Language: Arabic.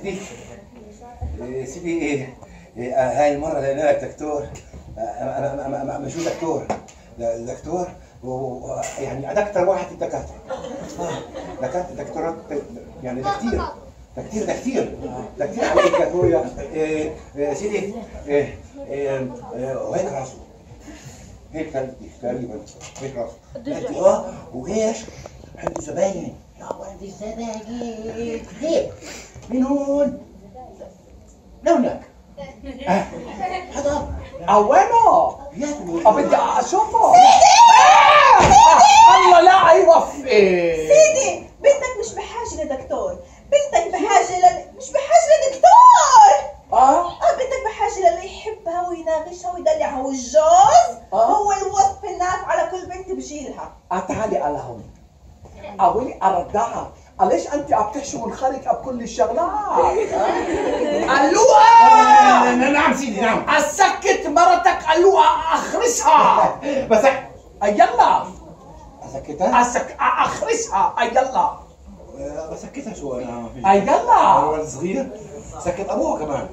سيدي، سيدي، هاي المرة لقينا لك دكتور. مش دكتور، دكتور يعني دكتور واحد في الدكاترة. دكتورات يعني ده كتير، ده كتير عليك يا اخويا. سيدي، وهيك راسه، هيك تقريبا، هيك راسه. وايش؟ عنده زباين، يا ولد الزباين هيك من هون لهناك. هذا وينه؟ بدي اشوفه. الله لا يوفق. سيدي بنتك مش بحاجة لدكتور، بنتك بحاجة مش بحاجة لدكتور. بنتك بحاجة للي يحبها ويناقشها ويدلعها، والجوز هو الوصف الناس على كل بنت بجيلها. تعالي على هون. أولي أردعها. ليش أنت عم تحشي منخرطة بكل الشغلات؟ قلوقة! نعم سيدي، نعم. أسكت مرتك قلوقة، أخرسها. بس يلا. أسكتها؟ أخرسها، يلا. بسكتها شو انا؟ يلا. ولد صغير سكت ابوها كمان.